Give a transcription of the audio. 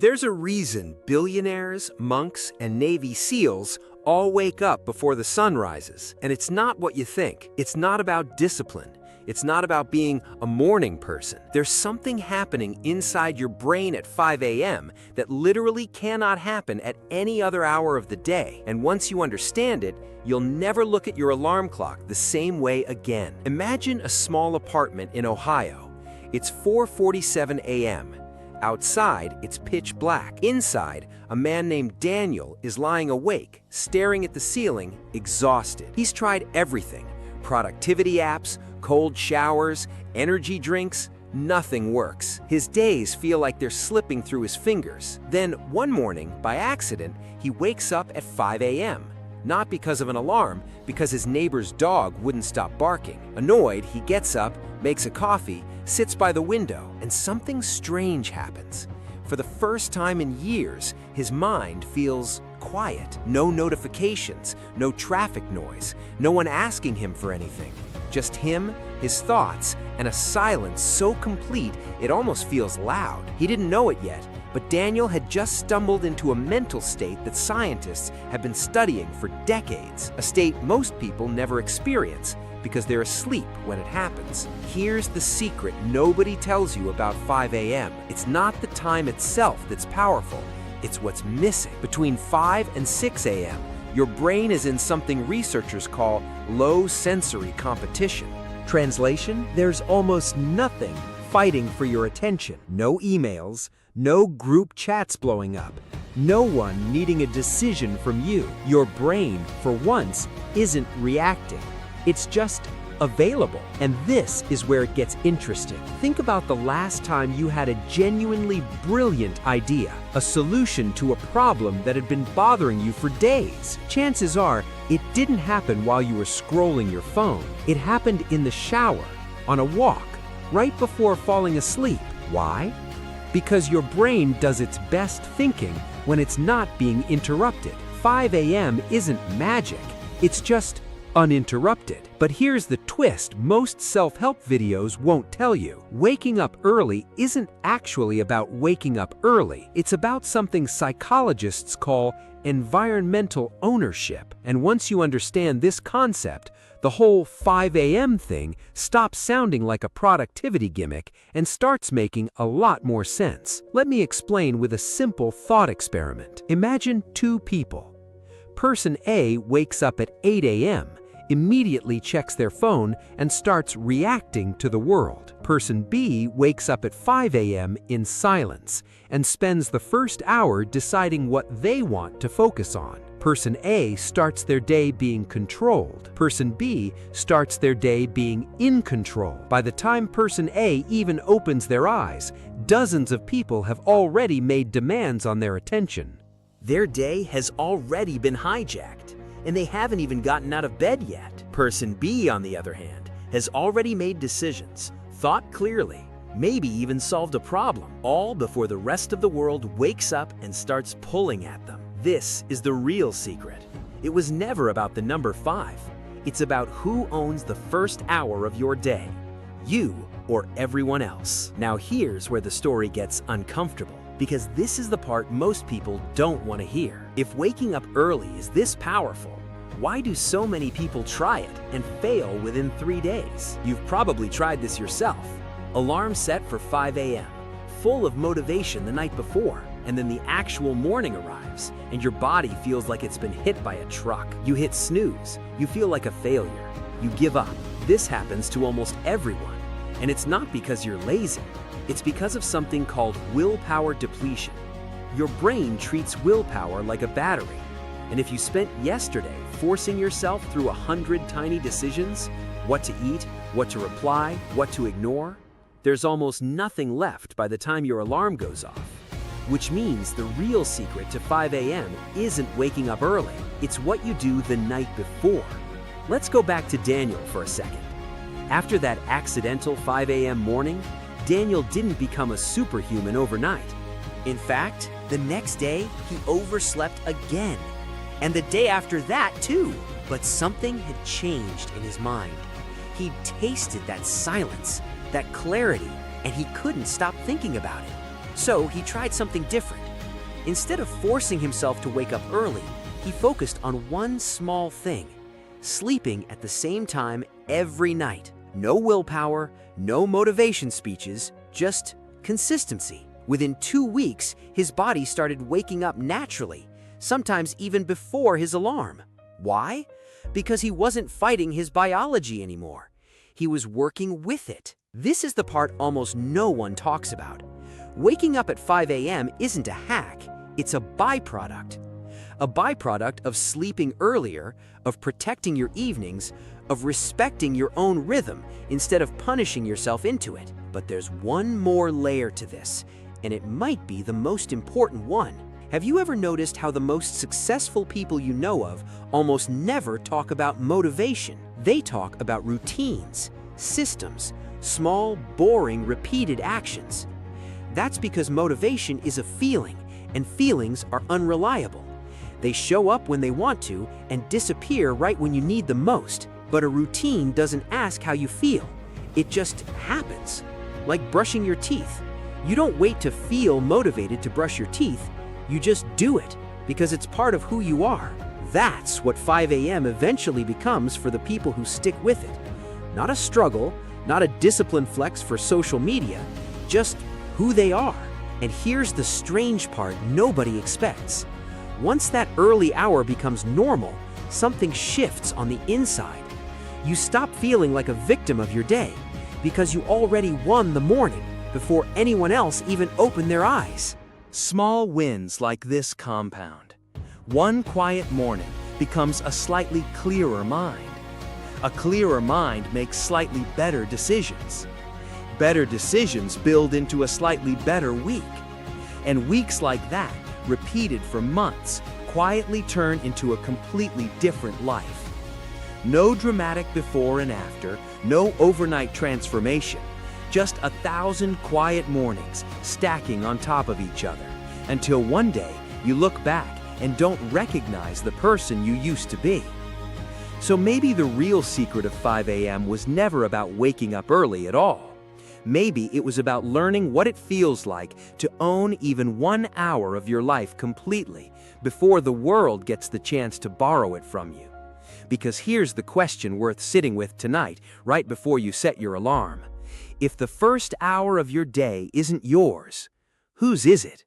There's a reason billionaires, monks, and Navy SEALs all wake up before the sun rises. And it's not what you think. It's not about discipline. It's not about being a morning person. There's something happening inside your brain at 5 a.m. that literally cannot happen at any other hour of the day. And once you understand it, you'll never look at your alarm clock the same way again. Imagine a small apartment in Ohio. It's 4:47 a.m. Outside, it's pitch black. Inside, a man named Daniel is lying awake, staring at the ceiling, exhausted. He's tried everything: productivity apps, cold showers, energy drinks. Nothing works. His days feel like they're slipping through his fingers. Then, one morning, by accident, he wakes up at 5 a.m. Not because of an alarm, because his neighbor's dog wouldn't stop barking. Annoyed, he gets up, makes a coffee, sits by the window, and something strange happens. For the first time in years, his mind feels quiet. No notifications, no traffic noise, no one asking him for anything. Just him, his thoughts, and a silence so complete it almost feels loud. He didn't know it yet, but Daniel had just stumbled into a mental state that scientists have been studying for decades, a state most people never experience because they're asleep when it happens. Here's the secret nobody tells you about 5 a.m. It's not the time itself that's powerful, it's what's missing. Between 5 and 6 a.m., your brain is in something researchers call low sensory competition. Translation: there's almost nothing fighting for your attention. No emails, no group chats blowing up, no one needing a decision from you. Your brain, for once, isn't reacting. It's just available. And this is where it gets interesting. Think about the last time you had a genuinely brilliant idea, a solution to a problem that had been bothering you for days. Chances are, it didn't happen while you were scrolling your phone. It happened in the shower, on a walk, right before falling asleep. Why? Because your brain does its best thinking when it's not being interrupted. 5 a.m. isn't magic, it's just uninterrupted. But here's the twist most self-help videos won't tell you. Waking up early isn't actually about waking up early. It's about something psychologists call environmental ownership. And once you understand this concept, the whole 5 a.m. thing stops sounding like a productivity gimmick and starts making a lot more sense. Let me explain with a simple thought experiment. Imagine two people. Person A wakes up at 8 a.m., immediately checks their phone, and starts reacting to the world. Person B wakes up at 5 a.m. in silence and spends the first hour deciding what they want to focus on. Person A starts their day being controlled. Person B starts their day being in control. By the time Person A even opens their eyes, dozens of people have already made demands on their attention. Their day has already been hijacked, and they haven't even gotten out of bed yet. Person B, on the other hand, has already made decisions, thought clearly, maybe even solved a problem, all before the rest of the world wakes up and starts pulling at them. This is the real secret. It was never about the number 5. It's about who owns the first hour of your day, you or everyone else. Now here's where the story gets uncomfortable, because this is the part most people don't want to hear. If waking up early is this powerful, why do so many people try it and fail within 3 days? You've probably tried this yourself. Alarm set for 5 a.m., full of motivation the night before, and then the actual morning arrives, and your body feels like it's been hit by a truck. You hit snooze, you feel like a failure, you give up. This happens to almost everyone, and it's not because you're lazy. It's because of something called willpower depletion. Your brain treats willpower like a battery, and if you spent yesterday forcing yourself through 100 tiny decisions, what to eat, what to reply, what to ignore, there's almost nothing left by the time your alarm goes off. Which means the real secret to 5 a.m. isn't waking up early, it's what you do the night before. Let's go back to Daniel for a second. After that accidental 5 a.m. morning, Daniel didn't become a superhuman overnight. In fact, the next day, he overslept again. And the day after that, too. But something had changed in his mind. He'd tasted that silence, that clarity, and he couldn't stop thinking about it. So he tried something different. Instead of forcing himself to wake up early, he focused on one small thing: sleeping at the same time every night. No willpower, no motivation speeches, just consistency. Within 2 weeks, his body started waking up naturally, sometimes even before his alarm. Why? Because he wasn't fighting his biology anymore. He was working with it. This is the part almost no one talks about. Waking up at 5 a.m. isn't a hack, it's a byproduct. A byproduct of sleeping earlier, of protecting your evenings, of respecting your own rhythm instead of punishing yourself into it. But there's one more layer to this, and it might be the most important one. Have you ever noticed how the most successful people you know of almost never talk about motivation? They talk about routines, systems, small, boring, repeated actions. That's because motivation is a feeling, and feelings are unreliable. They show up when they want to and disappear right when you need them most. But a routine doesn't ask how you feel. It just happens. Like brushing your teeth. You don't wait to feel motivated to brush your teeth. You just do it because it's part of who you are. That's what 5 a.m. eventually becomes for the people who stick with it. Not a struggle, not a discipline flex for social media, just who they are. And here's the strange part nobody expects. Once that early hour becomes normal, something shifts on the inside. You stop feeling like a victim of your day because you already won the morning before anyone else even opened their eyes. Small wins like this compound. One quiet morning becomes a slightly clearer mind. A clearer mind makes slightly better decisions. Better decisions build into a slightly better week. And weeks like that, repeated for months, quietly turn into a completely different life. No dramatic before and after, no overnight transformation, just 1,000 quiet mornings stacking on top of each other, until one day you look back and don't recognize the person you used to be. So maybe the real secret of 5 a.m. was never about waking up early at all. Maybe it was about learning what it feels like to own even 1 hour of your life completely before the world gets the chance to borrow it from you. Because here's the question worth sitting with tonight, right before you set your alarm. If the first hour of your day isn't yours, whose is it?